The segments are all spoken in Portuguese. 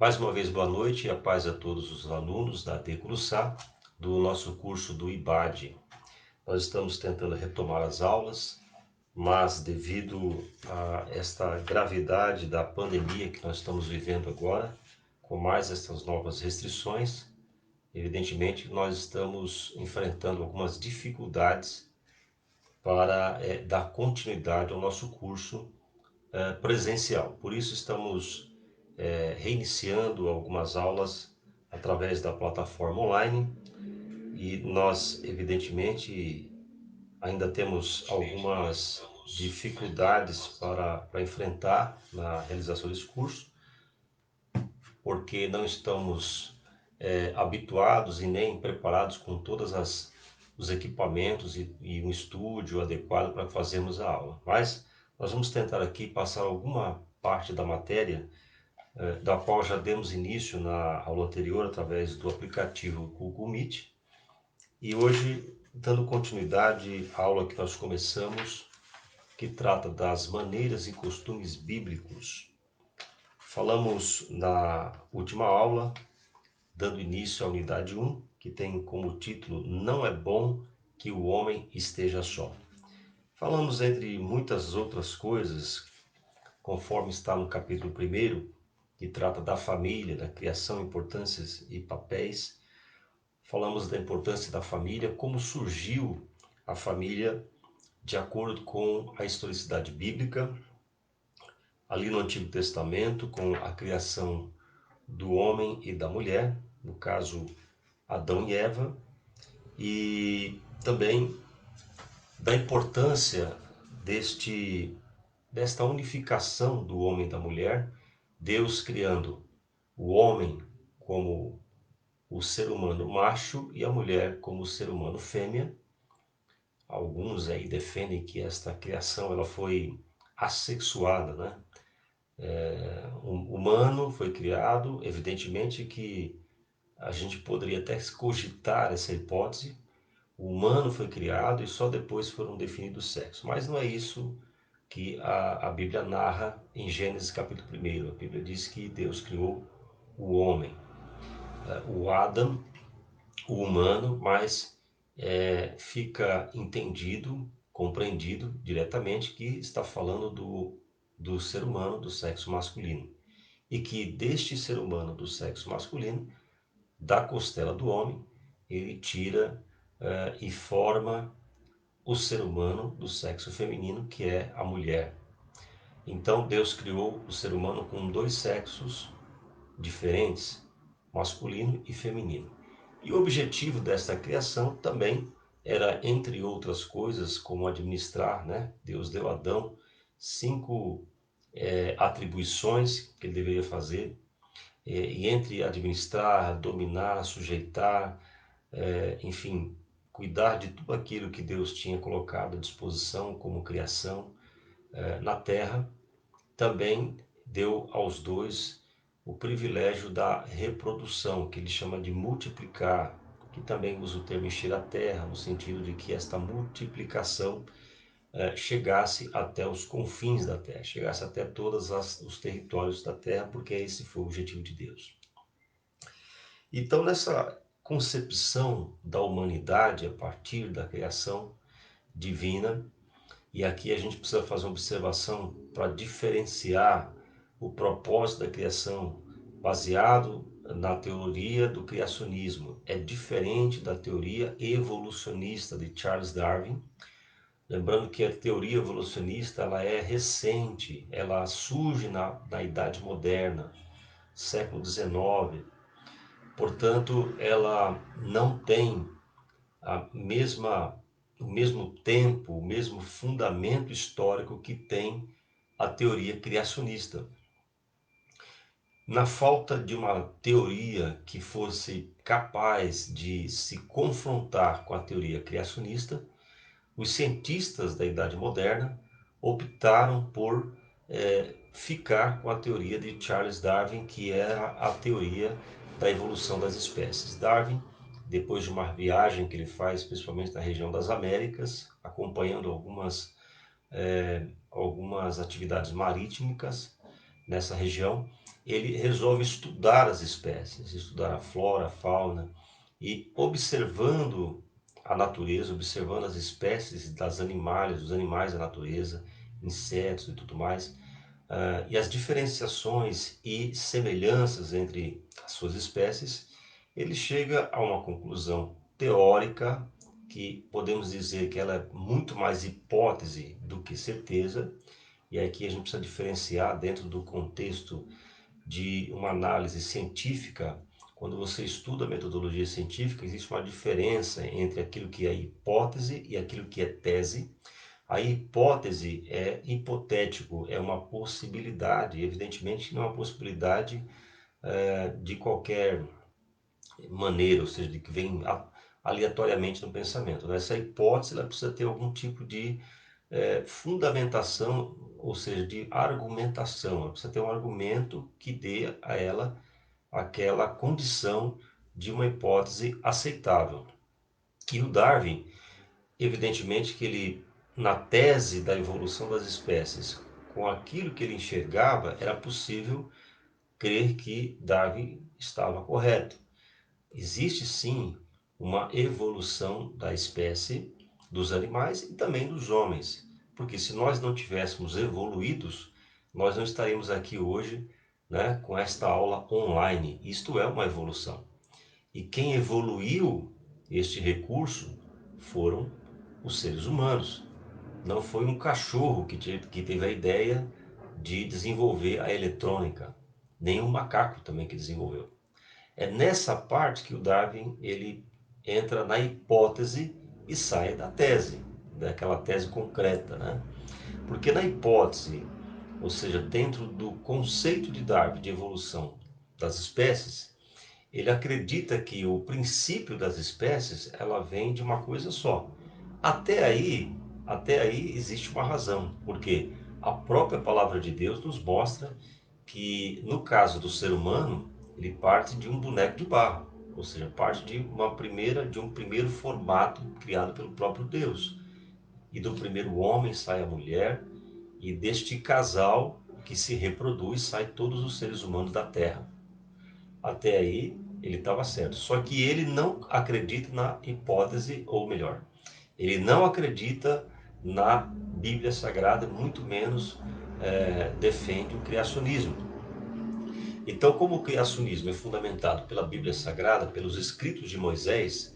Mais uma vez, boa noite e a paz a todos os alunos da Deculussá, do nosso curso do IBAD. Nós estamos tentando retomar as aulas, mas devido a esta gravidade da pandemia que nós estamos vivendo agora, com mais essas novas restrições, evidentemente nós estamos enfrentando algumas dificuldades para dar continuidade ao nosso curso presencial. Por isso estamos reiniciando algumas aulas através da plataforma online e nós, evidentemente, ainda temos algumas dificuldades para enfrentar na realização desse curso, porque não estamos habituados e nem preparados com todas os equipamentos e um estúdio adequado para fazermos a aula. Mas nós vamos tentar aqui passar alguma parte da matéria da qual já demos início na aula anterior através do aplicativo Google Meet. E hoje, dando continuidade à aula que nós começamos, que trata das maneiras e costumes bíblicos. Falamos na última aula, dando início à unidade 1, que tem como título Não é bom que o homem esteja só. Falamos, entre muitas outras coisas, conforme está no capítulo 1, que trata da família, da criação, importâncias e papéis. Falamos da importância da família, como surgiu a família de acordo com a historicidade bíblica, ali no Antigo Testamento, com a criação do homem e da mulher, no caso Adão e Eva, e também da importância desta unificação do homem e da mulher, Deus criando o homem como o ser humano macho e a mulher como o ser humano fêmea. Alguns aí defendem que esta criação ela foi assexuada, né? O humano foi criado, evidentemente que a gente poderia até cogitar essa hipótese. O humano foi criado e só depois foram definidos os sexos, mas não é isso que a Bíblia narra em Gênesis capítulo 1. A Bíblia diz que Deus criou o homem, o Adam, o humano, mas fica entendido, compreendido diretamente que está falando do ser humano do sexo masculino. E que deste ser humano do sexo masculino, da costela do homem, ele tira e forma o ser humano do sexo feminino, que é a mulher. Então Deus criou o ser humano com dois sexos diferentes, masculino e feminino. E o objetivo desta criação também era, entre outras coisas, como administrar, né? Deus deu a Adão 5 atribuições que ele deveria fazer, e entre administrar, dominar, sujeitar, enfim, cuidar de tudo aquilo que Deus tinha colocado à disposição como criação na terra, também deu aos dois o privilégio da reprodução, que ele chama de multiplicar, que também usa o termo encher a terra, no sentido de que esta multiplicação chegasse até os confins da terra, chegasse até todos os territórios da terra, porque esse foi o objetivo de Deus. Então, nessa concepção da humanidade a partir da criação divina, e aqui a gente precisa fazer uma observação para diferenciar o propósito da criação baseado na teoria do criacionismo. É diferente da teoria evolucionista de Charles Darwin. Lembrando que a teoria evolucionista ela é recente, ela surge na Idade Moderna, século XIX. Portanto, ela não tem o mesmo tempo, o mesmo fundamento histórico que tem a teoria criacionista. Na falta de uma teoria que fosse capaz de se confrontar com a teoria criacionista, os cientistas da Idade Moderna optaram por ficar com a teoria de Charles Darwin, que era a teoria da evolução das espécies. Darwin, depois de uma viagem que ele faz, principalmente na região das Américas, acompanhando algumas atividades marítimas nessa região, ele resolve estudar as espécies, estudar a flora, a fauna, e observando a natureza, observando as espécies dos animais da natureza, insetos e tudo mais, e as diferenciações e semelhanças entre as suas espécies, ele chega a uma conclusão teórica que podemos dizer que ela é muito mais hipótese do que certeza, e aqui a gente precisa diferenciar dentro do contexto de uma análise científica. Quando você estuda a metodologia científica, existe uma diferença entre aquilo que é hipótese e aquilo que é tese. A hipótese é hipotético, é uma possibilidade, evidentemente não é uma possibilidade de qualquer maneira, ou seja, de que vem aleatoriamente no pensamento, né? Essa hipótese ela precisa ter algum tipo de fundamentação, ou seja, de argumentação. Ela precisa ter um argumento que dê a ela aquela condição de uma hipótese aceitável. E o Darwin, evidentemente que ele, na tese da evolução das espécies, com aquilo que ele enxergava, era possível crer que Darwin estava correto. Existe sim uma evolução da espécie dos animais e também dos homens, porque se nós não tivéssemos evoluídos, nós não estaríamos aqui hoje, né, com esta aula online. Isto é uma evolução. E quem evoluiu este recurso foram os seres humanos. Não foi um cachorro que teve a ideia de desenvolver a eletrônica, nem um macaco também que desenvolveu. É nessa parte que o Darwin ele entra na hipótese e sai da tese, daquela tese concreta, né? Porque na hipótese, ou seja, dentro do conceito de Darwin de evolução das espécies, ele acredita que o princípio das espécies ela vem de uma coisa só. Até aí, até aí existe uma razão, porque a própria palavra de Deus nos mostra que no caso do ser humano, ele parte de um boneco de barro, ou seja, parte de um primeiro formato criado pelo próprio Deus. E do primeiro homem sai a mulher, e deste casal que se reproduz sai todos os seres humanos da terra. Até aí ele estava certo. Só que ele não acredita na hipótese, ou melhor, ele não acredita na Bíblia Sagrada, muito menos defende o criacionismo. Então, como o criacionismo é fundamentado pela Bíblia Sagrada, pelos escritos de Moisés,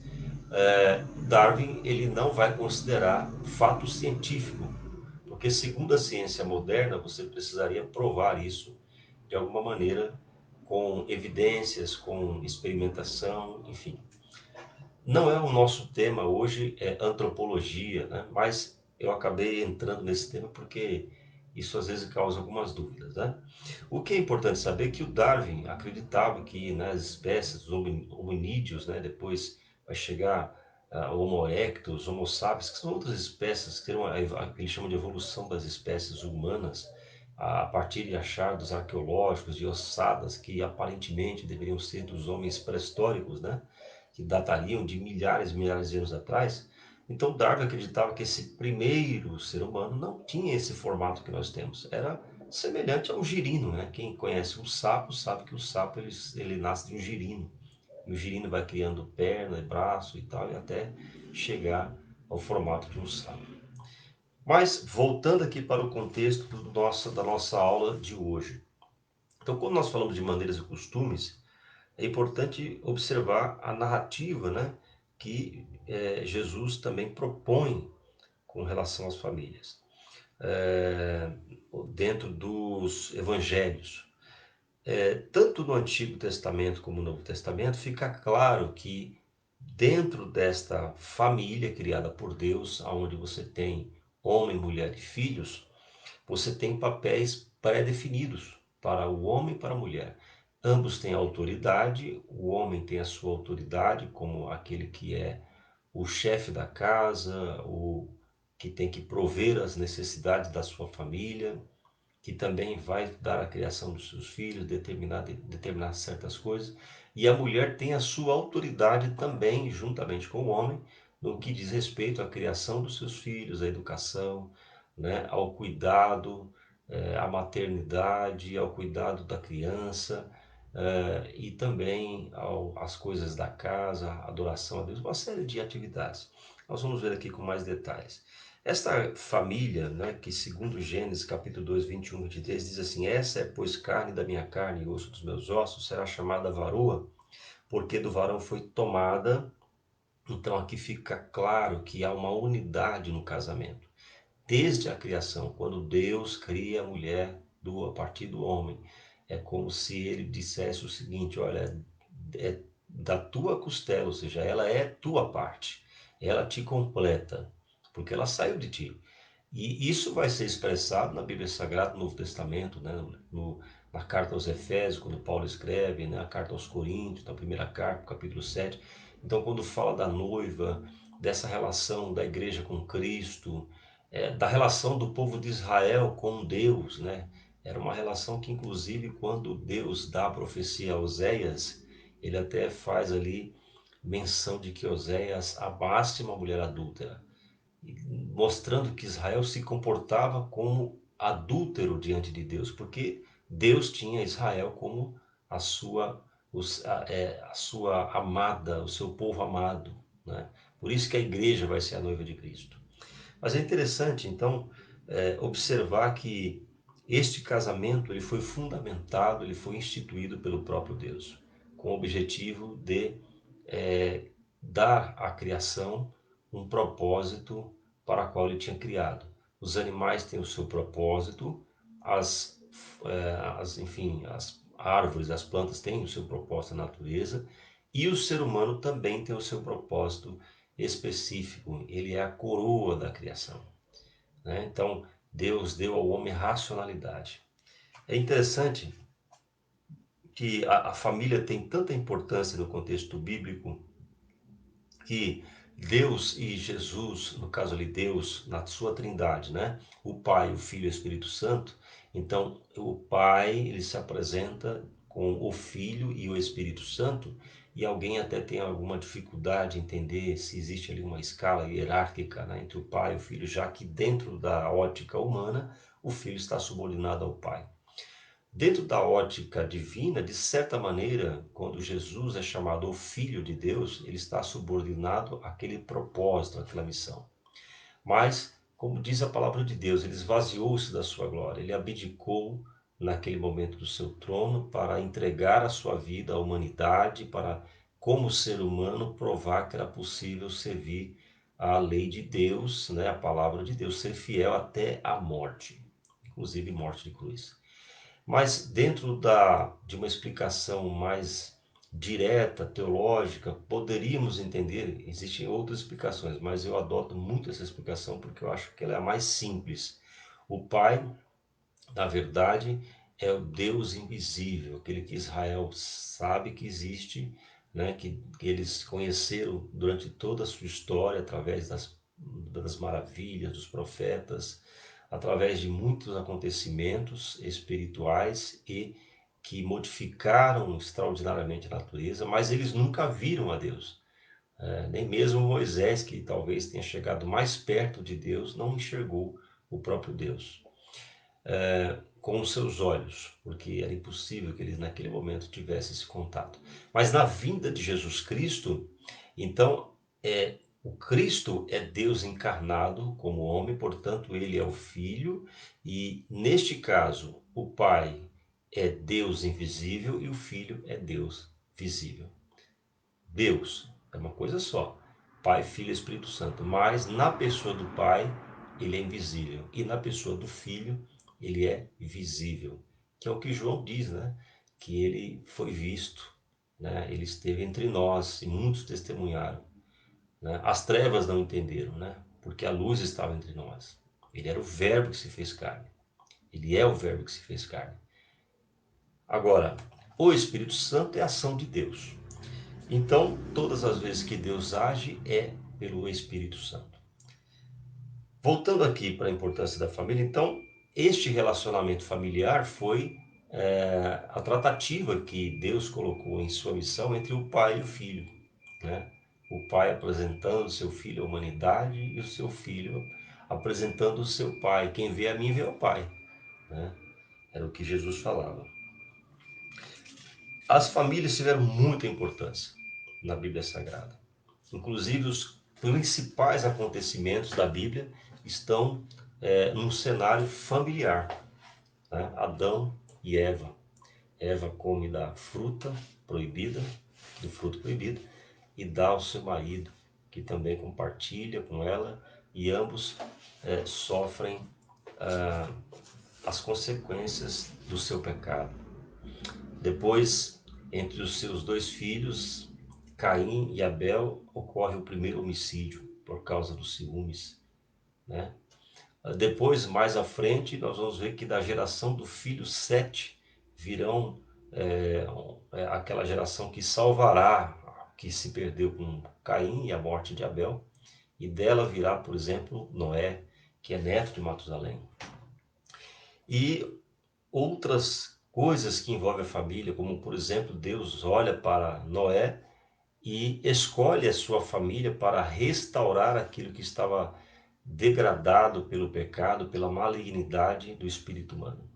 Darwin ele não vai considerar fato científico, porque segundo a ciência moderna você precisaria provar isso de alguma maneira com evidências, com experimentação, enfim. Não é o nosso tema hoje, é antropologia, né? Mas eu acabei entrando nesse tema porque isso às vezes causa algumas dúvidas, né? O que é importante saber é que o Darwin acreditava que nas espécies dos hominídeos, né, depois vai chegar Homo erectus, Homo sapiens, que são outras espécies que tem a que ele chama de evolução das espécies humanas, a partir de achados arqueológicos de ossadas que aparentemente deveriam ser dos homens pré-históricos, né? Que datariam de milhares e milhares de anos atrás. Então Darwin acreditava que esse primeiro ser humano não tinha esse formato que nós temos. Era semelhante a um girino, né? Quem conhece um sapo sabe que o sapo ele nasce de um girino. E o girino vai criando perna, braço e tal, e até chegar ao formato de um sapo. Mas voltando aqui para o contexto da nossa aula de hoje. Então, quando nós falamos de maneiras e costumes, é importante observar a narrativa, né, que Jesus também propõe com relação às famílias, é, dentro dos evangelhos. Tanto no Antigo Testamento como no Novo Testamento, fica claro que dentro desta família criada por Deus, onde você tem homem, mulher e filhos, você tem papéis pré-definidos para o homem e para a mulher. Ambos têm autoridade, o homem tem a sua autoridade como aquele que é o chefe da casa, o que tem que prover as necessidades da sua família, que também vai dar a criação dos seus filhos, determinar certas coisas. E a mulher tem a sua autoridade também, juntamente com o homem, no que diz respeito à criação dos seus filhos, à educação, né, ao cuidado, à maternidade, ao cuidado da criança, e também às coisas da casa, à adoração a Deus, uma série de atividades. Nós vamos ver aqui com mais detalhes. Esta família, né, que segundo Gênesis capítulo 2, 21, 23, diz assim: essa é, pois, carne da minha carne e osso dos meus ossos, será chamada varoa, porque do varão foi tomada. Então aqui fica claro que há uma unidade no casamento. Desde a criação, quando Deus cria a mulher a partir do homem, é como se ele dissesse o seguinte: olha, é da tua costela, ou seja, ela é tua parte, ela te completa, porque ela saiu de ti. E isso vai ser expressado na Bíblia Sagrada, no Novo Testamento, né? Na carta aos Efésios, quando Paulo escreve, né? A carta aos Coríntios, na primeira carta, capítulo 7. Então, quando fala da noiva, dessa relação da igreja com Cristo, da relação do povo de Israel com Deus, né? Era uma relação que, inclusive, quando Deus dá a profecia a Oséias, ele até faz ali menção de que Oséias amasse uma mulher adúltera, mostrando que Israel se comportava como adúltero diante de Deus, porque Deus tinha Israel como a sua, a sua amada, o seu povo amado, né? Por isso que a igreja vai ser a noiva de Cristo. Mas é interessante, então, observar que este casamento ele foi fundamentado, ele foi instituído pelo próprio Deus, com o objetivo de dar à criação um propósito para o qual ele tinha criado. Os animais têm o seu propósito, enfim, as árvores, as plantas têm o seu propósito na natureza, e o ser humano também tem o seu propósito específico. Ele é a coroa da criação, né? Então, Deus deu ao homem racionalidade. É interessante que a família tem tanta importância no contexto bíblico que Deus e Jesus, no caso ali Deus, na sua trindade, né? O Pai, o Filho e o Espírito Santo. Então, o Pai, ele se apresenta com o Filho e o Espírito Santo, e alguém até tem alguma dificuldade em entender se existe ali uma escala hierárquica, né, entre o Pai e o Filho, já que dentro da ótica humana, o Filho está subordinado ao Pai. Dentro da ótica divina, de certa maneira, quando Jesus é chamado o Filho de Deus, ele está subordinado àquele propósito, àquela missão. Mas, como diz a palavra de Deus, ele esvaziou-se da sua glória, ele abdicou naquele momento do seu trono para entregar a sua vida à humanidade, para, como ser humano, provar que era possível servir à lei de Deus, né, a palavra de Deus, ser fiel até a morte, inclusive morte de cruz. Mas dentro de uma explicação mais direta, teológica, poderíamos entender, existem outras explicações, mas eu adoto muito essa explicação porque eu acho que ela é a mais simples. O Pai, na verdade, é o Deus invisível, aquele que Israel sabe que existe, né? Que eles conheceram durante toda a sua história, através das maravilhas, dos profetas, através de muitos acontecimentos espirituais e que modificaram extraordinariamente a natureza, mas eles nunca viram a Deus. Nem mesmo Moisés, que talvez tenha chegado mais perto de Deus, não enxergou o próprio Deus com os seus olhos, porque era impossível que eles naquele momento tivessem esse contato. Mas na vinda de Jesus Cristo, então, o Cristo é Deus encarnado como homem, portanto, ele é o Filho, e neste caso, o Pai é Deus invisível e o Filho é Deus visível. Deus é uma coisa só, Pai, Filho e Espírito Santo, mas na pessoa do Pai, ele é invisível, e na pessoa do Filho, ele é visível, que é o que João diz, né? Que ele foi visto, né? Ele esteve entre nós e muitos testemunharam, né? As trevas não entenderam, né? Porque a luz estava entre nós. Ele era o Verbo que se fez carne. Ele é o Verbo que se fez carne. Agora, o Espírito Santo é a ação de Deus. Então, todas as vezes que Deus age é pelo Espírito Santo. Voltando aqui para a importância da família, então, este relacionamento familiar foi a tratativa que Deus colocou em sua missão entre o pai e o filho, né? O pai apresentando o seu filho à humanidade e o seu filho apresentando o seu pai. Quem vê a mim vê o pai. né? Era o que Jesus falava. As famílias tiveram muita importância na Bíblia Sagrada. Inclusive, os principais acontecimentos da Bíblia estão num cenário familiar, né? Adão e Eva. Eva come da fruta proibida, do fruto proibido, e dá ao seu marido, que também compartilha com ela, e ambos sofrem as consequências do seu pecado. Depois, entre os seus dois filhos, Caim e Abel, ocorre o primeiro homicídio por causa dos ciúmes, né? Depois, mais à frente, nós vamos ver que da geração do filho Sete virão aquela geração que salvará, que se perdeu com Caim e a morte de Abel, e dela virá, por exemplo, Noé, que é neto de Matusalém. E outras coisas que envolvem a família, como por exemplo, Deus olha para Noé e escolhe a sua família para restaurar aquilo que estava degradado pelo pecado, pela malignidade do espírito humano.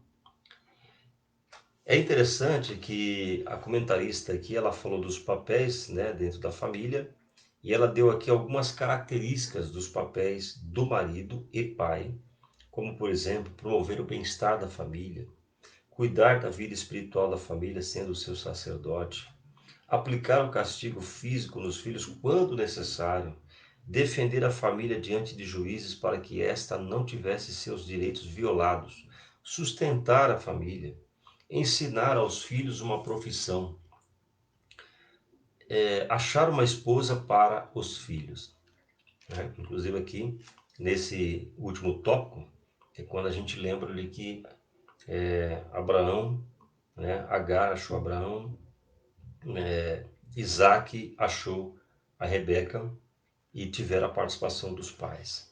É interessante que a comentarista aqui, ela falou dos papéis, né, dentro da família, e ela deu aqui algumas características dos papéis do marido e pai, como por exemplo, promover o bem-estar da família, cuidar da vida espiritual da família sendo o seu sacerdote, aplicar o castigo físico nos filhos quando necessário, defender a família diante de juízes para que esta não tivesse seus direitos violados, sustentar a família, ensinar aos filhos uma profissão, achar uma esposa para os filhos, né? Inclusive aqui, nesse último tópico, é quando a gente lembra ali que Abraão, né, Agar achou Abraão, Isaac achou a Rebeca e tiveram a participação dos pais.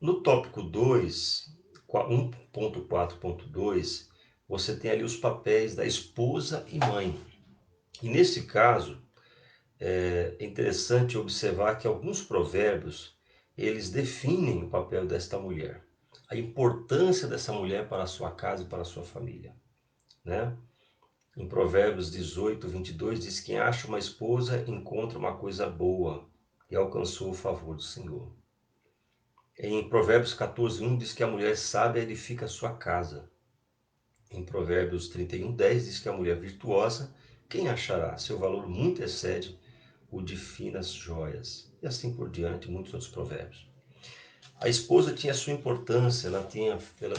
No tópico 2, 1.4.2, você tem ali os papéis da esposa e mãe. E nesse caso, é interessante observar que alguns provérbios, eles definem o papel desta mulher, a importância dessa mulher para a sua casa e para a sua família, né? Em Provérbios 18:22 diz: quem acha uma esposa encontra uma coisa boa e alcançou o favor do Senhor. Em Provérbios 14:1 diz que a mulher sábia edifica a sua casa. Em Provérbios 31:10 diz que a mulher virtuosa, quem achará? Seu valor muito excede o de finas joias. E assim por diante, muitos outros provérbios. A esposa tinha sua importância, ela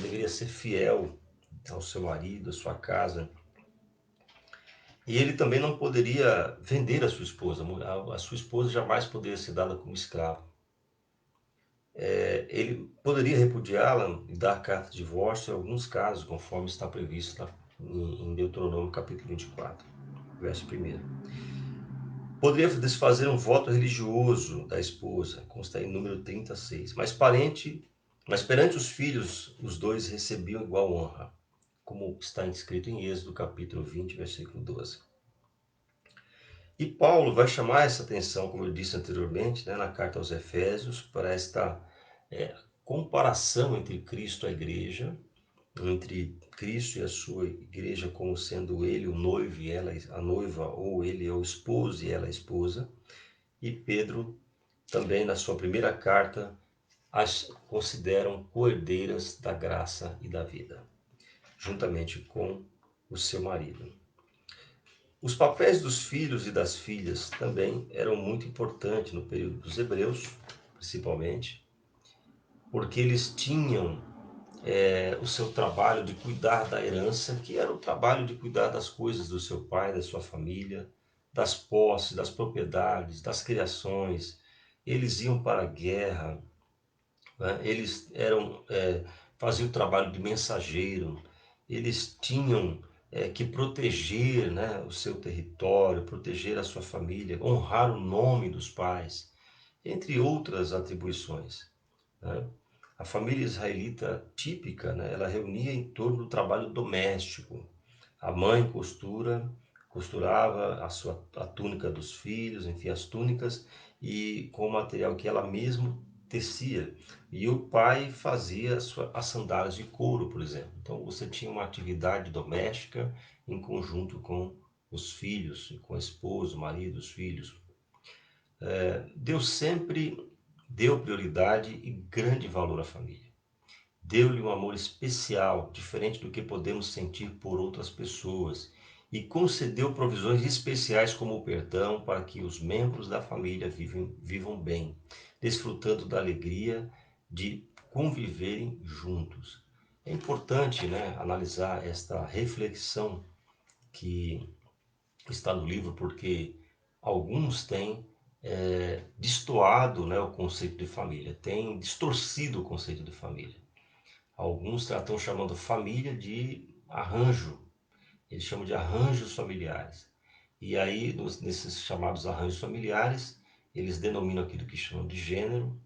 deveria ser fiel ao seu marido, à sua casa. E ele também não poderia vender a sua esposa. A sua esposa jamais poderia ser dada como escrava. Ele poderia repudiá-la e dar carta de divórcio em alguns casos, conforme está previsto lá em Deuteronômio capítulo 24, verso 1. Poderia desfazer um voto religioso da esposa, consta em número 36. Mas perante os filhos, os dois recebiam igual honra, como está escrito em Êxodo capítulo 20, versículo 12. E Paulo vai chamar essa atenção, como eu disse anteriormente, né, na carta aos Efésios, para esta comparação entre Cristo e a igreja, entre Cristo e a sua igreja como sendo ele o noivo e ela a noiva, ou ele é o esposo e ela a esposa. E Pedro também na sua primeira carta as consideram coerdeiras da graça e da vida, juntamente com o seu marido. Os papéis dos filhos e das filhas também eram muito importantes no período dos hebreus, principalmente, porque eles tinham o seu trabalho de cuidar da herança, que era o trabalho de cuidar das coisas do seu pai, da sua família, das posses, das propriedades, das criações. Eles iam para a guerra, né? Eles faziam o trabalho de mensageiro, eles tinham que proteger, né, o seu território, proteger a sua família, honrar o nome dos pais, entre outras atribuições, né? A família israelita típica, né, ela reunia em torno do trabalho doméstico. A mãe costurava a túnica dos filhos, enfim, as túnicas, e com o material que ela mesma tecia e o pai fazia as sandálias de couro, por exemplo. Então você tinha uma atividade doméstica em conjunto com os filhos, com a esposa, o marido, os filhos. Deus sempre deu prioridade e grande valor à família. Deu-lhe um amor especial, diferente do que podemos sentir por outras pessoas, e concedeu provisões especiais como o perdão para que os membros da família vivam bem, desfrutando da alegria de conviverem juntos. É importante, né, analisar esta reflexão que está no livro, porque alguns têm destoado, né, o conceito de família, têm distorcido o conceito de família. Alguns estão chamando família de arranjo, eles chamam de arranjos familiares. E aí, nesses chamados arranjos familiares, eles denominam aquilo que chamam de gênero,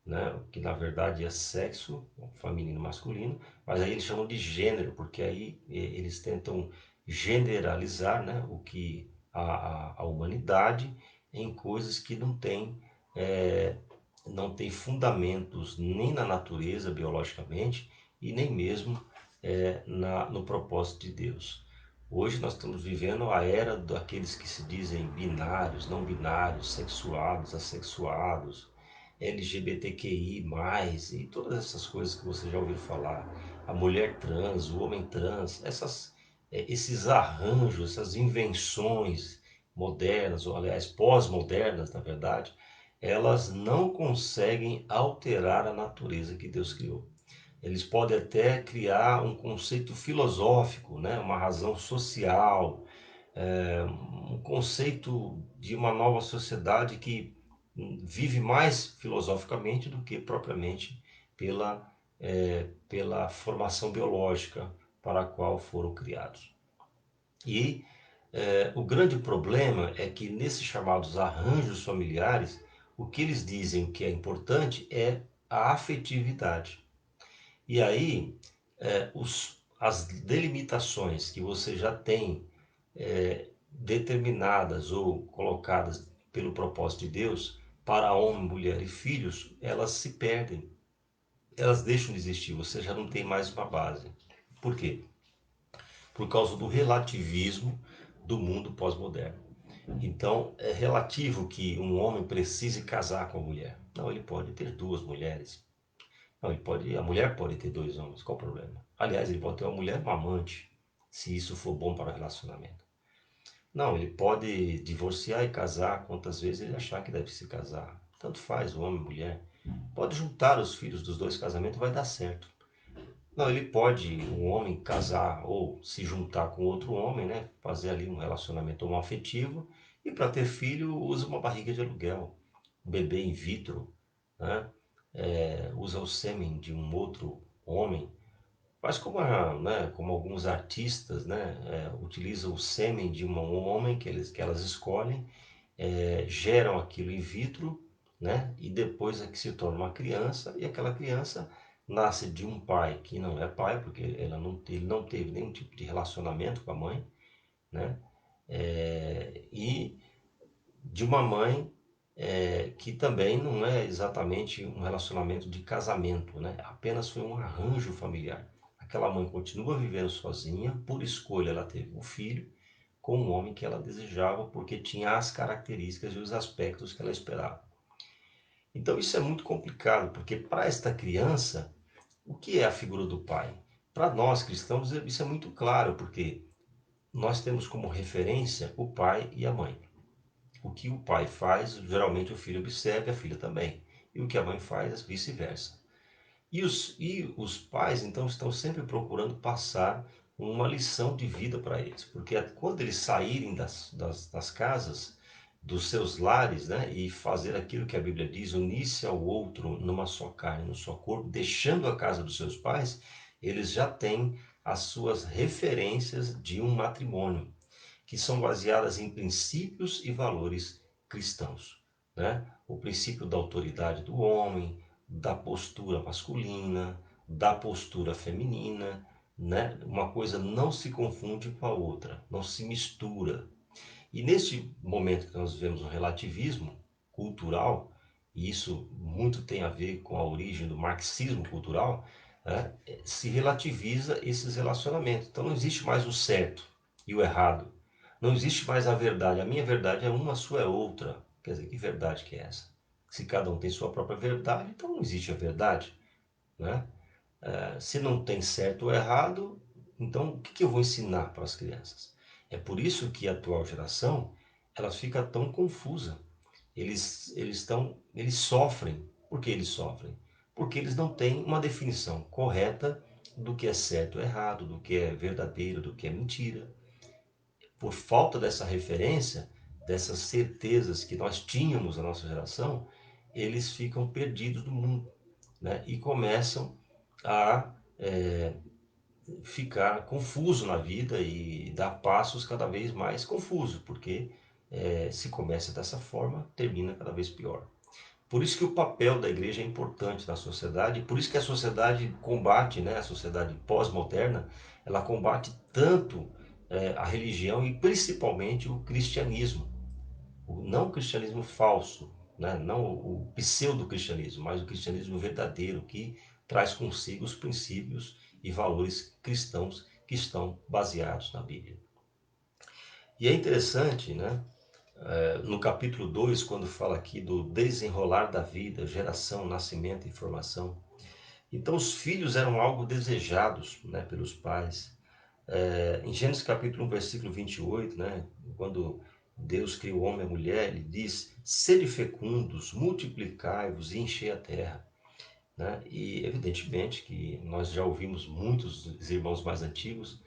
né? Que na verdade é sexo, feminino e masculino, mas aí eles chamam de gênero, porque aí eles tentam generalizar, né? O que a humanidade em coisas que é, não tem fundamentos nem na natureza biologicamente e nem mesmo no propósito de Deus. Hoje nós estamos vivendo a era daqueles que se dizem binários, não binários, sexuados, assexuados, LGBTQI+, e todas essas coisas que você já ouviu falar, a mulher trans, o homem trans, esses arranjos, essas invenções modernas, ou aliás pós-modernas, na verdade, elas não conseguem alterar a natureza que Deus criou. Eles podem até criar um conceito filosófico, né? Uma razão social, um conceito de uma nova sociedade que vive mais filosoficamente do que propriamente pela formação biológica para a qual foram criados. E o grande problema é que nesses chamados arranjos familiares, o que eles dizem que é importante é a afetividade. E aí, as delimitações que você já tem determinadas ou colocadas pelo propósito de Deus para homem, mulher e filhos, elas se perdem, elas deixam de existir, você já não tem mais uma base. Por quê? Por causa do relativismo do mundo pós-moderno. Então, é relativo que um homem precise casar com a mulher. Não, ele pode ter duas mulheres. Não, a mulher pode ter dois homens, qual o problema? Aliás, ele pode ter uma mulher, uma amante, se isso for bom para o relacionamento. Não, ele pode divorciar e casar quantas vezes ele achar que deve se casar. Tanto faz, o homem e mulher. Pode juntar os filhos dos dois casamentos, vai dar certo. Não, ele pode, um homem casar ou se juntar com outro homem, né? Fazer ali um relacionamento homoafetivo e para ter filho usa uma barriga de aluguel, um bebê in vitro, né? Usa o sêmen de um outro homem. Mas como alguns artistas, né, utilizam o sêmen de um homem que elas escolhem, geram aquilo in vitro, né, e depois é que se torna uma criança, e aquela criança nasce de um pai que não é pai, porque ele não teve nenhum tipo de relacionamento com a mãe, né, e de uma mãe que também não é exatamente um relacionamento de casamento, né? Apenas foi um arranjo familiar. Aquela mãe continua vivendo sozinha, por escolha ela teve um filho com um homem que ela desejava porque tinha as características e os aspectos que ela esperava. Então isso é muito complicado, porque para esta criança, o que é a figura do pai? Para nós cristãos isso é muito claro, porque nós temos como referência o pai e a mãe. O que o pai faz, geralmente o filho observa e a filha também. E o que a mãe faz, vice-versa. E os pais, então, estão sempre procurando passar uma lição de vida para eles. Porque quando eles saírem das casas, dos seus lares, né, e fazer aquilo que a Bíblia diz, unir-se ao outro numa só carne, no só corpo, deixando a casa dos seus pais, eles já têm as suas referências de um matrimônio que são baseadas em princípios e valores cristãos, né? O princípio da autoridade do homem, da postura masculina, da postura feminina, né? Uma coisa não se confunde com a outra, não se mistura. E neste momento que nós vivemos um relativismo cultural, e isso muito tem a ver com a origem do marxismo cultural, né, se relativiza esses relacionamentos. Então não existe mais o certo e o errado. Não existe mais a verdade. A minha verdade é uma, a sua é outra. Quer dizer, que verdade que é essa? Se cada um tem sua própria verdade, então não existe a verdade, né? Se não tem certo ou errado, então o que eu vou ensinar para as crianças? É por isso que a atual geração ela fica tão confusa. Eles sofrem. Por que eles sofrem? Porque eles não têm uma definição correta do que é certo ou errado, do que é verdadeiro, do que é mentira. Por falta dessa referência, dessas certezas que nós tínhamos na nossa geração, eles ficam perdidos no mundo, né? E começam a ficar confuso na vida e dar passos cada vez mais confusos, porque se começa dessa forma, termina cada vez pior. Por isso que o papel da igreja é importante na sociedade, por isso que a sociedade combate, né, a sociedade pós-moderna, ela combate tanto a religião e principalmente o cristianismo. Não o cristianismo falso, né, não o pseudo-cristianismo, mas o cristianismo verdadeiro, que traz consigo os princípios e valores cristãos que estão baseados na Bíblia. E é interessante, né, no capítulo 2, quando fala aqui do desenrolar da vida, geração, nascimento e formação. Então, os filhos eram algo desejados, né, pelos pais. Em Gênesis capítulo 1, versículo 28, né, quando Deus criou o homem e a mulher, ele diz: sede fecundos, multiplicai-vos e enchei a terra. Né? E evidentemente que nós já ouvimos muitos dos irmãos mais antigos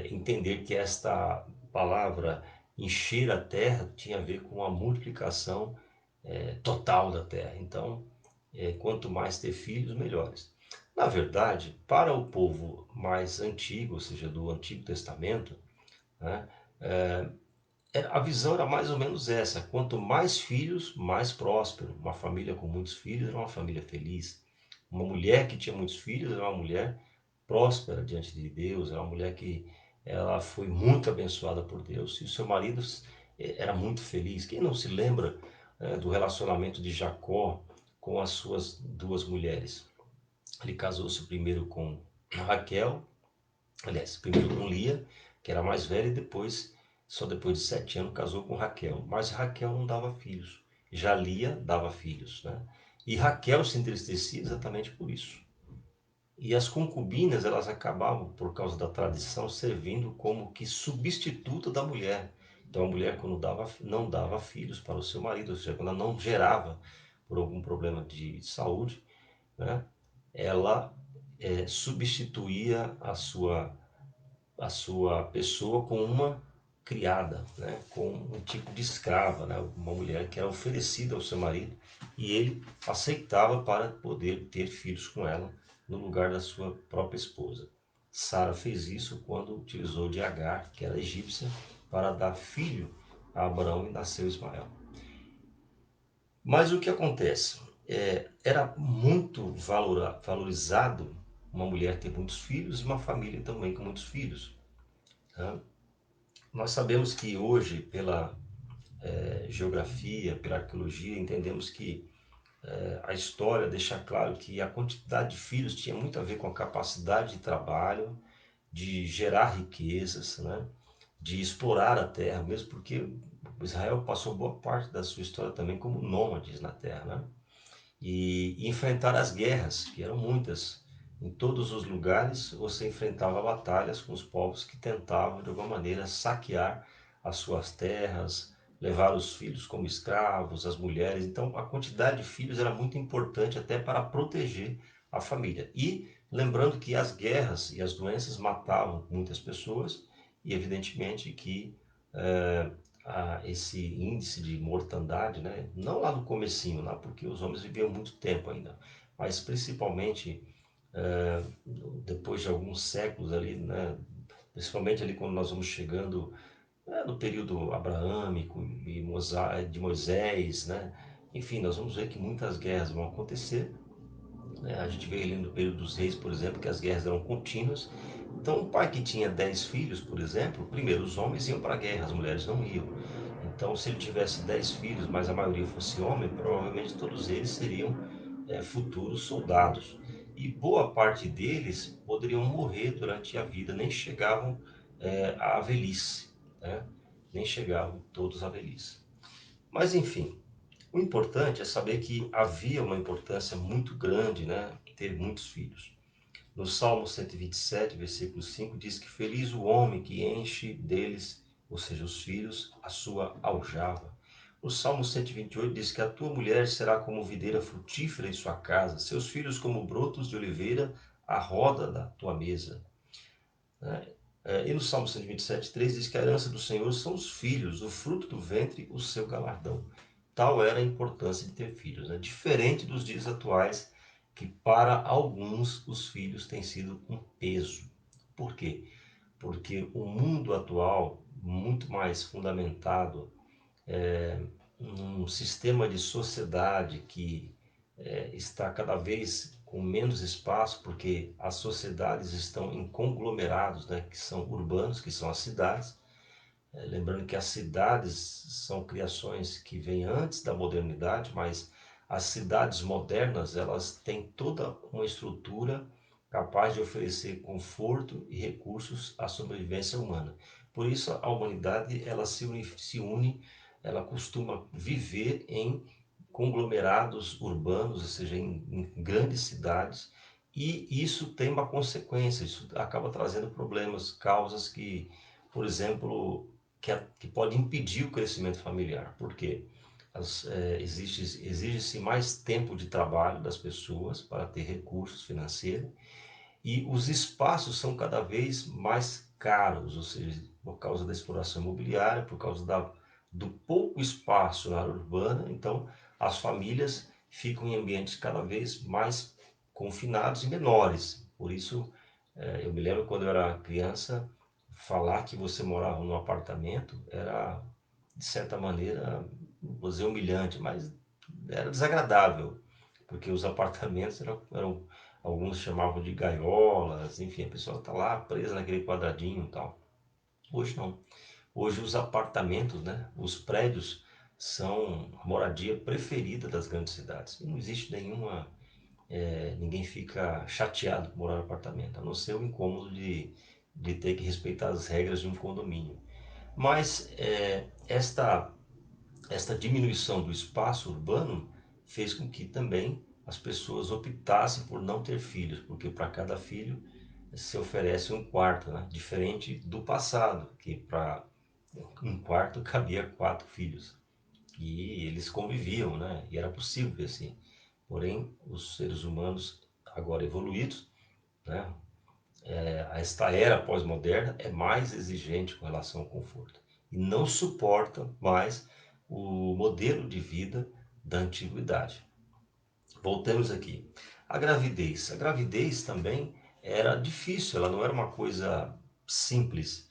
entender que esta palavra encher a terra tinha a ver com a multiplicação total da terra. Então, quanto mais ter filhos, melhores. Na verdade, para o povo mais antigo, ou seja, do Antigo Testamento, né, a visão era mais ou menos essa: quanto mais filhos, mais próspero. Uma família com muitos filhos era uma família feliz. Uma mulher que tinha muitos filhos era uma mulher próspera diante de Deus, era uma mulher que ela foi muito abençoada por Deus. E o seu marido era muito feliz. Quem não se lembra do relacionamento de Jacó com as suas duas mulheres? Ele casou-se primeiro com Raquel, aliás, primeiro com Lia, que era mais velha, e depois, só depois de 7 anos, casou com Raquel. Mas Raquel não dava filhos. Já Lia dava filhos, né? E Raquel se entristecia exatamente por isso. E as concubinas, elas acabavam, por causa da tradição, servindo como que substituto da mulher. Então a mulher, quando não dava filhos para o seu marido, ou seja, quando ela não gerava por algum problema de saúde, né, ela substituía a sua pessoa com uma criada, né, com um tipo de escrava, né, uma mulher que era oferecida ao seu marido e ele aceitava para poder ter filhos com ela no lugar da sua própria esposa. Sara fez isso quando utilizou de Agar, que era egípcia, para dar filho a Abraão e nasceu Ismael. Mas o que acontece? Era muito valorizado uma mulher ter muitos filhos e uma família também com muitos filhos. Tá? Nós sabemos que hoje, pela geografia, pela arqueologia, entendemos que a história deixa claro que a quantidade de filhos tinha muito a ver com a capacidade de trabalho, de gerar riquezas, né? De explorar a terra, mesmo porque Israel passou boa parte da sua história também como nômades na terra, né? E enfrentar as guerras, que eram muitas. Em todos os lugares você enfrentava batalhas com os povos que tentavam de alguma maneira saquear as suas terras, levar os filhos como escravos, as mulheres. Então a quantidade de filhos era muito importante até para proteger a família. E lembrando que as guerras e as doenças matavam muitas pessoas e evidentemente que esse índice de mortandade, né? Não lá no comecinho, lá porque os homens viviam muito tempo ainda, mas principalmente depois de alguns séculos ali, né? Principalmente ali quando nós vamos chegando no período abraâmico e de Moisés, né? Enfim, nós vamos ver que muitas guerras vão acontecer, né? A gente vê ali no período dos reis, por exemplo, que as guerras eram contínuas. Então, um pai que tinha 10 filhos, por exemplo, primeiro os homens iam para a guerra, as mulheres não iam. Então, se ele tivesse 10 filhos, mas a maioria fosse homem, provavelmente todos eles seriam futuros soldados. E boa parte deles poderiam morrer durante a vida, nem chegavam à velhice, né? Nem chegavam todos à velhice. Mas enfim, o importante é saber que havia uma importância muito grande, né, ter muitos filhos. No Salmo 127, versículo 5, diz que feliz o homem que enche deles, ou seja, os filhos, a sua aljava. No Salmo 128 diz que a tua mulher será como videira frutífera em sua casa, seus filhos como brotos de oliveira à roda da tua mesa. Né? E no Salmo 127, 3 diz que a herança do Senhor são os filhos, o fruto do ventre, o seu galardão. Tal era a importância de ter filhos, né? Diferente dos dias atuais, que para alguns os filhos têm sido um peso. Por quê? Porque o mundo atual, muito mais fundamentado num sistema de sociedade que está cada vez com menos espaço, porque as sociedades estão em conglomerados, né, que são urbanos, que são as cidades. Lembrando que as cidades são criações que vêm antes da modernidade, mas as cidades modernas, elas têm toda uma estrutura capaz de oferecer conforto e recursos à sobrevivência humana. Por isso a humanidade ela se une, ela costuma viver em conglomerados urbanos, ou seja, em grandes cidades, e isso tem uma consequência, isso acaba trazendo problemas, causas que, por exemplo, que pode impedir o crescimento familiar. Por quê? Exige-se mais tempo de trabalho das pessoas para ter recursos financeiros e os espaços são cada vez mais caros, ou seja, por causa da exploração imobiliária, por causa do pouco espaço na área urbana, então as famílias ficam em ambientes cada vez mais confinados e menores. Por isso, eu me lembro quando eu era criança, falar que você morava num apartamento era, de certa maneira, vou dizer humilhante, mas era desagradável, porque os apartamentos eram alguns chamavam de gaiolas, enfim, a pessoa está lá presa naquele quadradinho e tal. Hoje não. Hoje os apartamentos, né, os prédios são a moradia preferida das grandes cidades. E não existe ninguém fica chateado por morar no apartamento, a não ser o incômodo de ter que respeitar as regras de um condomínio. Mas esta diminuição do espaço urbano fez com que também as pessoas optassem por não ter filhos, porque para cada filho se oferece um quarto, né? Diferente do passado, que para um quarto cabia 4 filhos. E eles conviviam, né? E era possível assim. Porém, os seres humanos agora evoluídos, né? Esta era pós-moderna é mais exigente com relação ao conforto e não suporta mais o modelo de vida da antiguidade. Voltamos aqui. A gravidez. A gravidez também era difícil, ela não era uma coisa simples.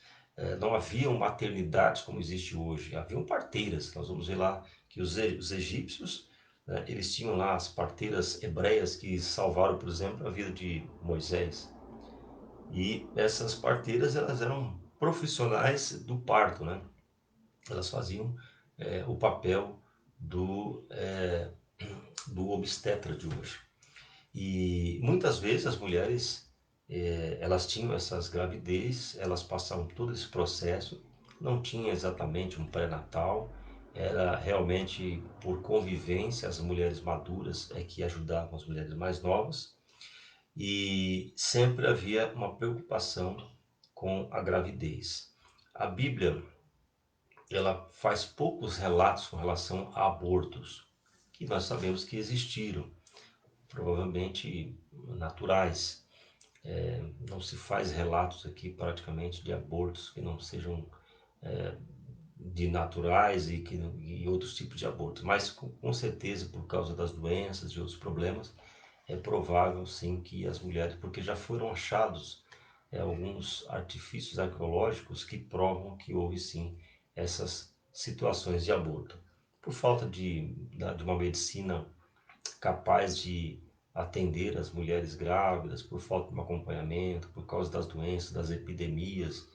Não haviam maternidades como existe hoje, haviam parteiras. Nós vamos ver lá que os egípcios, né, eles tinham lá as parteiras hebreias que salvaram, por exemplo, a vida de Moisés. E essas parteiras elas eram profissionais do parto, né? Elas faziam o papel do obstetra de hoje. E muitas vezes as mulheres elas tinham essas gravidez, elas passavam todo esse processo, não tinha exatamente um pré-natal, era realmente por convivência, as mulheres maduras é que ajudavam as mulheres mais novas e sempre havia uma preocupação com a gravidez. A Bíblia ela faz poucos relatos com relação a abortos, que nós sabemos que existiram, provavelmente naturais. Não se faz relatos aqui praticamente de abortos que não sejam de naturais e outros tipos de abortos, mas com certeza por causa das doenças e outros problemas é provável sim que as mulheres, porque já foram achados alguns artifícios arqueológicos que provam que houve sim essas situações de aborto. Por falta de uma medicina capaz de atender as mulheres grávidas, por falta de um acompanhamento, por causa das doenças, das epidemias,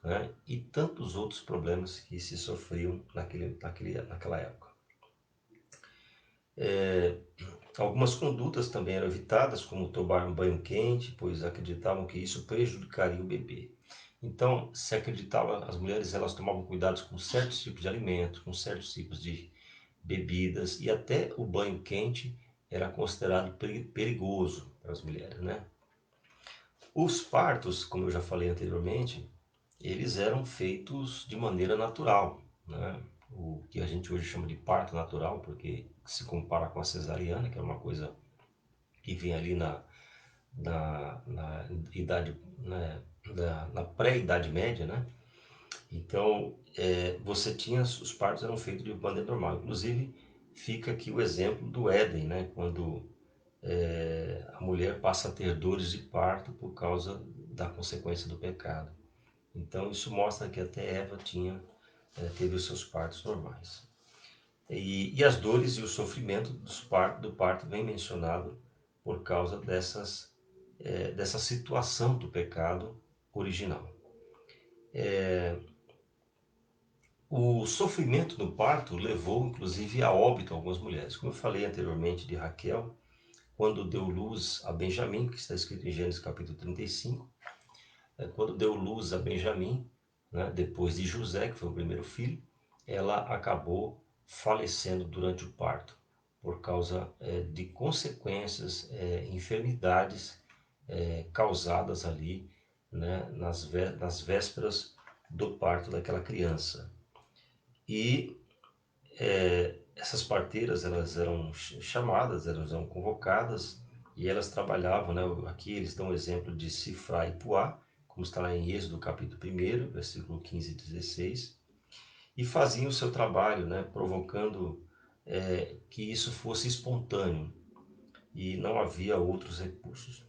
né? E tantos outros problemas que se sofriam naquela época. Algumas condutas também eram evitadas, como tomar um banho quente, pois acreditavam que isso prejudicaria o bebê. Então, se acreditava, as mulheres elas tomavam cuidados com certos tipos de alimentos, com certos tipos de bebidas, e até o banho quente era considerado perigoso para as mulheres, né? Os partos, como eu já falei anteriormente, eles eram feitos de maneira natural, né? O que a gente hoje chama de parto natural, porque se compara com a cesariana, que é uma coisa que vem ali na idade, né, na pré-idade média, né? Então, você tinha, os partos eram feitos de maneira normal. Inclusive, fica aqui o exemplo do Éden, né? Quando a mulher passa a ter dores de parto por causa da consequência do pecado. Então, isso mostra que até Eva teve os seus partos normais. E as dores e o sofrimento do parto vem mencionado por causa dessa situação do pecado original. O sofrimento no parto levou, inclusive, a óbito algumas mulheres. Como eu falei anteriormente de Raquel, quando deu luz a Benjamim, que está escrito em Gênesis capítulo 35, quando deu luz a Benjamim, né, depois de José, que foi o primeiro filho, ela acabou falecendo durante o parto, por causa de consequências, enfermidades causadas ali, né, nas vésperas do parto daquela criança. E essas parteiras, elas eram chamadas, elas eram convocadas e elas trabalhavam, né? Aqui eles dão o exemplo de Sifra e Puá, como está lá em Êxodo capítulo 1, versículo 15 e 16, e faziam o seu trabalho, né? Provocando que isso fosse espontâneo e não havia outros recursos.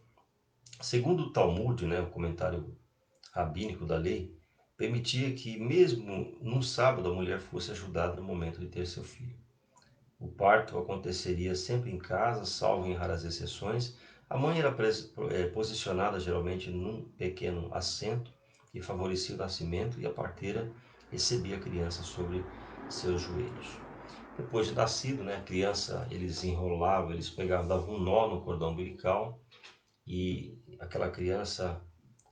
Segundo o Talmud, né, o comentário rabínico da lei, permitia que mesmo num sábado a mulher fosse ajudada no momento de ter seu filho. O parto aconteceria sempre em casa, salvo em raras exceções. A mãe era posicionada geralmente num pequeno assento que favorecia o nascimento e a parteira recebia a criança sobre seus joelhos. Depois de nascido, né, a criança, eles enrolavam, eles pegavam, davam um nó no cordão umbilical e aquela criança,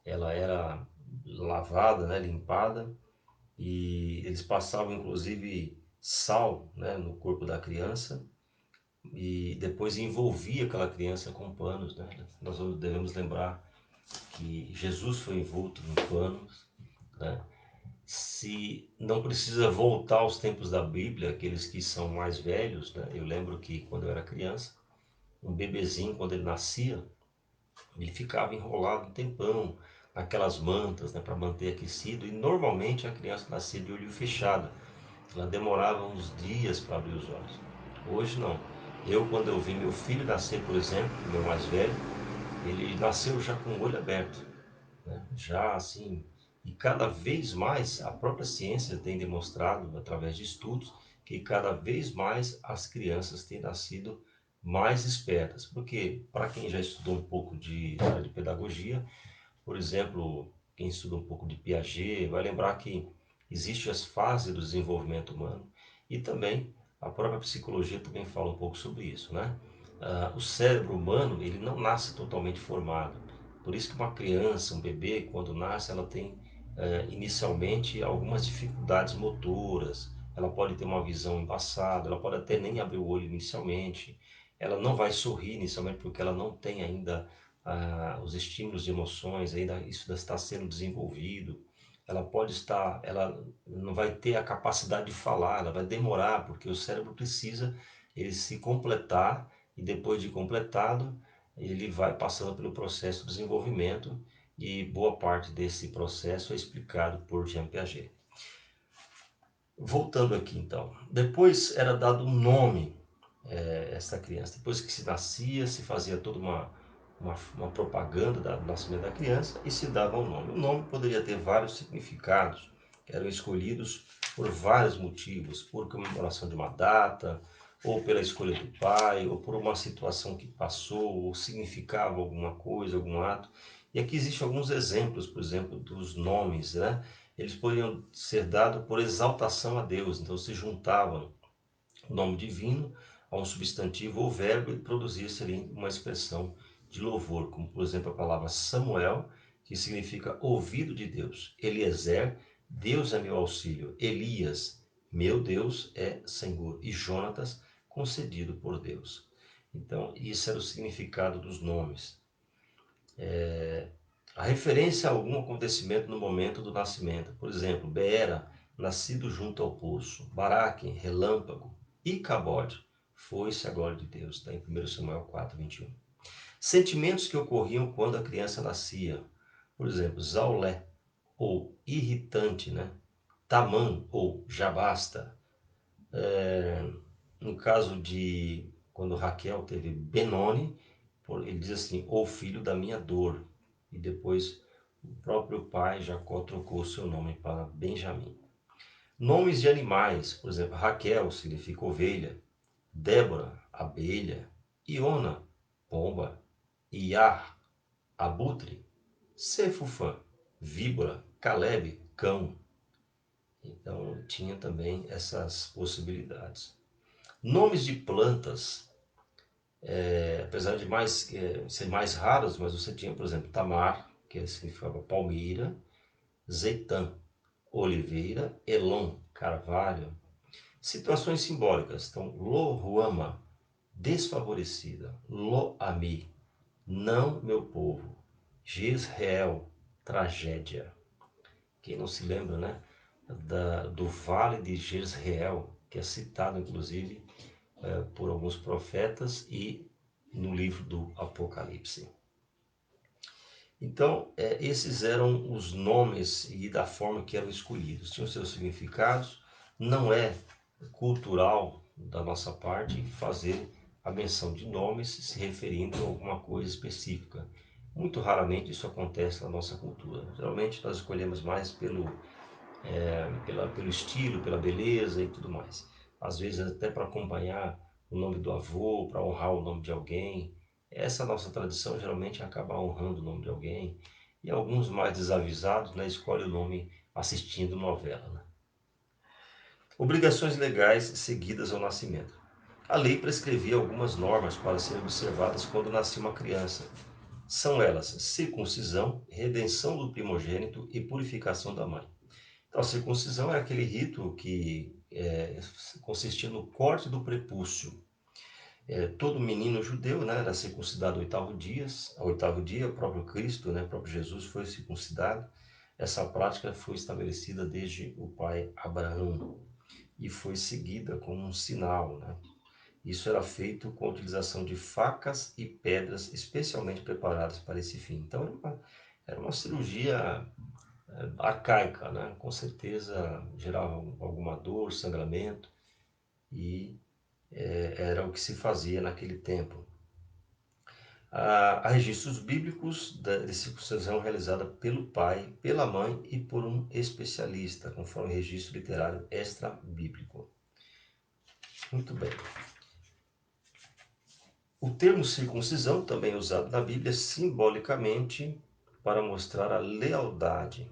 ela era lavada, né, limpada, e eles passavam inclusive sal, né, no corpo da criança e depois envolvia aquela criança com panos, né? Nós devemos lembrar que Jesus foi envolto em panos, né? Se não precisa voltar aos tempos da Bíblia, aqueles que são mais velhos, né? Eu lembro que quando eu era criança, um bebezinho, quando ele nascia, ele ficava enrolado um tempão naquelas mantas, né, para manter aquecido, e normalmente a criança nascia de olho fechado. Ela demorava uns dias para abrir os olhos. Hoje não. Quando eu vi meu filho nascer, por exemplo, meu mais velho, ele nasceu já com o olho aberto, né? Já assim, e cada vez mais a própria ciência tem demonstrado, através de estudos, que cada vez mais as crianças têm nascido mais espertas. Porque, para quem já estudou um pouco de área de pedagogia, por exemplo, quem estuda um pouco de Piaget vai lembrar que existem as fases do desenvolvimento humano e também a própria psicologia também fala um pouco sobre isso, né? O cérebro humano, ele não nasce totalmente formado. Por isso que uma criança, um bebê, quando nasce, ela tem inicialmente algumas dificuldades motoras, ela pode ter uma visão embaçada, ela pode até nem abrir o olho inicialmente, ela não vai sorrir inicialmente porque ela não tem ainda os estímulos de emoções, ainda isso está sendo desenvolvido. Ela não vai ter a capacidade de falar, ela vai demorar, porque o cérebro precisa ele se completar e depois de completado, ele vai passando pelo processo de desenvolvimento e boa parte desse processo é explicado por Jean Piaget. Voltando aqui então, depois era dado um nome a essa criança. Depois que se nascia, se fazia toda uma propaganda do nascimento da criança e se dava um nome. O nome poderia ter vários significados, que eram escolhidos por vários motivos, por comemoração de uma data, ou pela escolha do pai, ou por uma situação que passou, ou significava alguma coisa, algum ato. E aqui existem alguns exemplos, por exemplo, dos nomes, né? eles poderiam ser dados por exaltação a Deus. Então se juntavam o nome divino a um substantivo ou verbo e produzia-se ali uma expressão de louvor, como por exemplo a palavra Samuel, que significa ouvido de Deus. Eliezer, Deus é meu auxílio. Elias, meu Deus é Senhor. E Jonatas, concedido por Deus. Então, isso era o significado dos nomes. A referência a algum acontecimento no momento do nascimento. Por exemplo, Beera, nascido junto ao poço. Baraque, relâmpago. Icabode, foi-se a glória de Deus. Está em 1 Samuel 4, 21. Sentimentos que ocorriam quando a criança nascia. Por exemplo, Zaulé, ou irritante, né? Tamã, ou já basta. No caso de quando Raquel teve Benoni, ele diz assim, ou filho da minha dor. E depois o próprio pai Jacó trocou o seu nome para Benjamim. Nomes de animais, por exemplo, Raquel significa ovelha, Débora, abelha, Iona, pomba, Iar, abutre, Cefufã, víbora, Caleb, cão. Então tinha também essas possibilidades. Nomes de plantas, apesar de ser mais raros, mas você tinha, por exemplo, Tamar, que significava palmeira, Zeitã, oliveira, Elon, carvalho. Situações simbólicas, então, Lo-Ruama, desfavorecida, Lo-Ami, não meu povo, Jezreel, tragédia. Quem não se lembra, né, do vale de Jezreel, que é citado, inclusive, por alguns profetas e no livro do Apocalipse. Então, esses eram os nomes e da forma que eram escolhidos. Tinham seus significados. Não é cultural da nossa parte fazer a menção de nomes se referindo a alguma coisa específica. Muito raramente isso acontece na nossa cultura. Geralmente nós escolhemos mais pelo estilo, pela beleza e tudo mais. Às vezes até para acompanhar o nome do avô, para honrar o nome de alguém. Essa nossa tradição geralmente acaba honrando o nome de alguém. E alguns mais desavisados, né, escolhem o nome assistindo novela. Né? Obrigações legais seguidas ao nascimento. A lei prescrevia algumas normas para serem observadas quando nascia uma criança. São elas circuncisão, redenção do primogênito e purificação da mãe. Então, a circuncisão é aquele rito que consistia no corte do prepúcio. Todo menino judeu, né, era circuncidado ao oitavo dia, o próprio Cristo, né, o próprio Jesus foi circuncidado. Essa prática foi estabelecida desde o pai Abraão e foi seguida como um sinal. Né? Isso era feito com a utilização de facas e pedras especialmente preparadas para esse fim. Então, era uma cirurgia arcaica, né? Com certeza gerava alguma dor, sangramento, e era o que se fazia naquele tempo. Há registros bíblicos de circuncisão realizada pelo pai, pela mãe e por um especialista, conforme registro literário extra-bíblico. Muito bem. O termo circuncisão, também usado na Bíblia, simbolicamente para mostrar a lealdade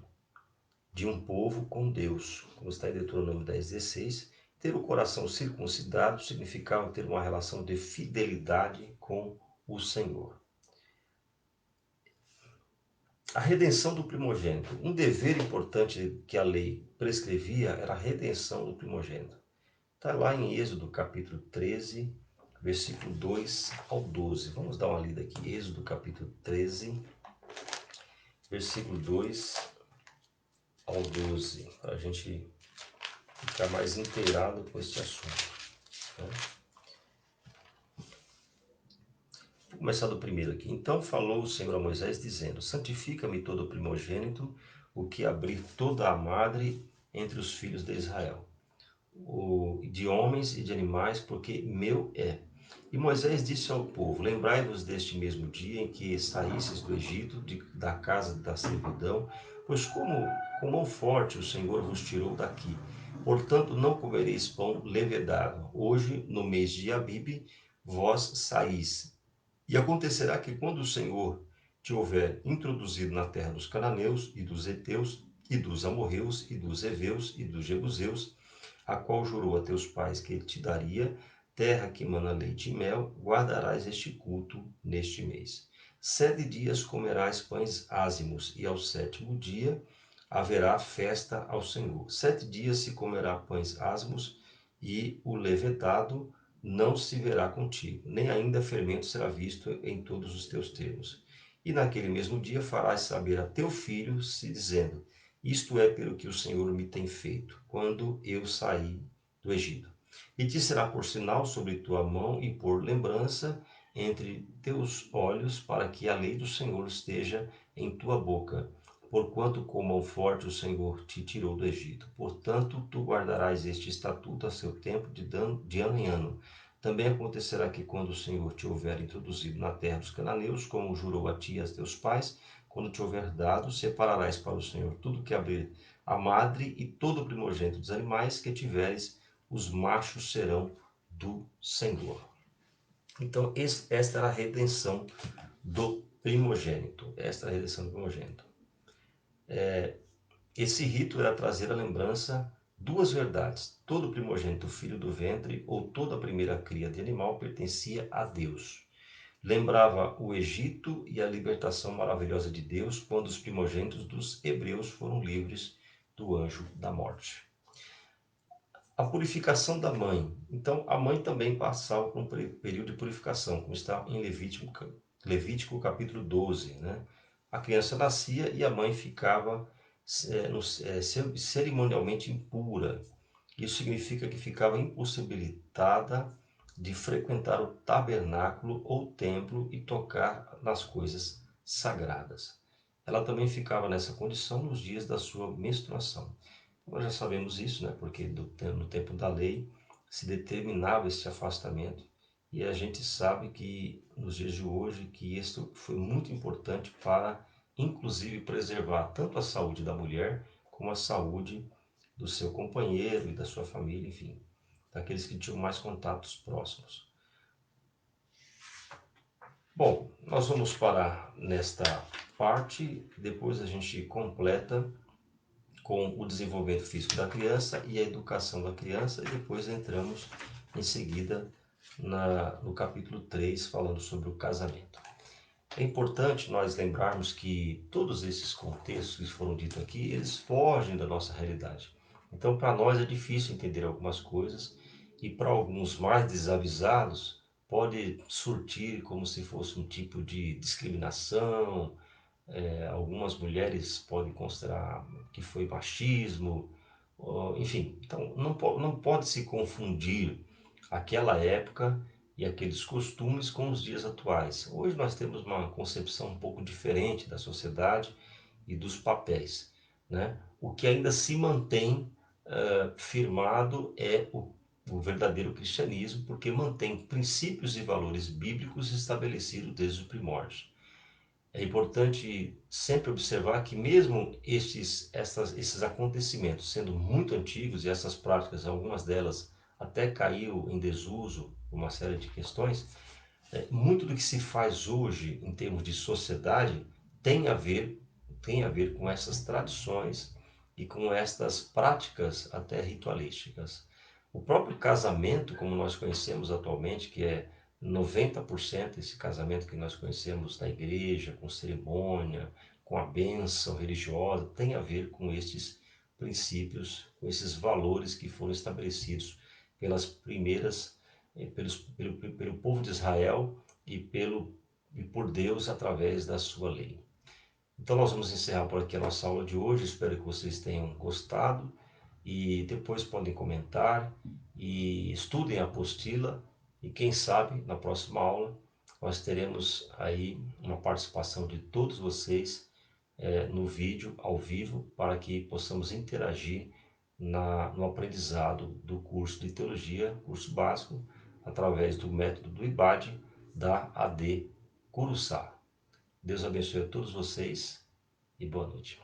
de um povo com Deus, como está em Deuteronômio 10,16, ter o coração circuncidado significava ter uma relação de fidelidade com o Senhor. A redenção do primogênito. Um dever importante que a lei prescrevia era a redenção do primogênito. Está lá em Êxodo capítulo 13, versículo 2 ao 12. Vamos dar uma lida aqui. Êxodo capítulo 13, versículo 2 ao 12, para a gente ficar mais inteirado com este assunto. Né? Vou começar do primeiro aqui. Então falou o Senhor a Moisés, dizendo: santifica-me todo o primogênito, o que abrir toda a madre entre os filhos de Israel, de homens e de animais, porque meu é. E Moisés disse ao povo: lembrai-vos deste mesmo dia em que saísseis do Egito, da casa da servidão, pois com mão forte o Senhor vos tirou daqui. Portanto, não comereis pão levedado. Hoje, no mês de Abibe, vós saís. E acontecerá que quando o Senhor te houver introduzido na terra dos cananeus e dos heteus e dos amorreus, e dos heveus, e dos jebuseus, a qual jurou a teus pais que ele te daria, terra que mana leite e mel, guardarás este culto neste mês. 7 dias comerás pães ázimos, e ao sétimo dia haverá festa ao Senhor. 7 dias se comerá pães ázimos, e o levedado não se verá contigo, nem ainda fermento será visto em todos os teus termos. E naquele mesmo dia farás saber a teu filho, se dizendo: isto é pelo que o Senhor me tem feito, quando eu saí do Egito. E te será por sinal sobre tua mão e por lembrança entre teus olhos, para que a lei do Senhor esteja em tua boca, porquanto com mão forte o Senhor te tirou do Egito. Portanto, tu guardarás este estatuto a seu tempo de ano em ano. Também acontecerá que quando o Senhor te houver introduzido na terra dos cananeus, como jurou a ti e a teus pais, quando te houver dado, separarás para o Senhor tudo que abrir a madre e todo o primogênito dos animais que tiveres, os machos serão do Senhor. Então, esta era a redenção do primogênito. Esta é a redenção do primogênito. Esse rito era trazer à lembrança duas verdades. Todo primogênito filho do ventre ou toda a primeira cria de animal pertencia a Deus. Lembrava o Egito e a libertação maravilhosa de Deus quando os primogênitos dos hebreus foram livres do anjo da morte. A purificação da mãe. Então, a mãe também passava por um período de purificação, como está em Levítico capítulo 12. Né? A criança nascia e a mãe ficava cerimonialmente impura. Isso significa que ficava impossibilitada de frequentar o tabernáculo ou templo e tocar nas coisas sagradas. Ela também ficava nessa condição nos dias da sua menstruação. Nós já sabemos isso, né? Porque no tempo da lei se determinava esse afastamento, e a gente sabe que nos dias de hoje que isso foi muito importante para, inclusive, preservar tanto a saúde da mulher como a saúde do seu companheiro e da sua família, enfim, daqueles que tinham mais contatos próximos. Bom, nós vamos parar nesta parte, depois a gente completa com o desenvolvimento físico da criança e a educação da criança, e depois entramos em seguida no capítulo 3, falando sobre o casamento. É importante nós lembrarmos que todos esses contextos que foram ditos aqui, eles fogem da nossa realidade. Então, para nós é difícil entender algumas coisas, e para alguns mais desavisados, pode surtir como se fosse um tipo de discriminação. Algumas mulheres podem considerar que foi machismo, enfim. Então, não pode se confundir aquela época e aqueles costumes com os dias atuais. Hoje nós temos uma concepção um pouco diferente da sociedade e dos papéis, né? O que ainda se mantém firmado é o verdadeiro cristianismo, porque mantém princípios e valores bíblicos estabelecidos desde os primórdios. É importante sempre observar que mesmo esses acontecimentos sendo muito antigos, e essas práticas, algumas delas até caiu em desuso por uma série de questões, muito do que se faz hoje em termos de sociedade tem a ver, tem a ver com essas tradições e com estas práticas até ritualísticas. O próprio casamento, como nós conhecemos atualmente, que é 90% esse casamento que nós conhecemos na igreja, com cerimônia, com a bênção religiosa, tem a ver com estes princípios, com esses valores que foram estabelecidos pelas primeiras, pelo povo de Israel e por Deus através da sua lei. Então nós vamos encerrar por aqui a nossa aula de hoje, espero que vocês tenham gostado, e depois podem comentar e estudem a apostila, e quem sabe na próxima aula nós teremos aí uma participação de todos vocês no vídeo ao vivo, para que possamos interagir no aprendizado do curso de teologia, curso básico, através do método do IBAD da AD Curuçá. Deus abençoe a todos vocês e boa noite.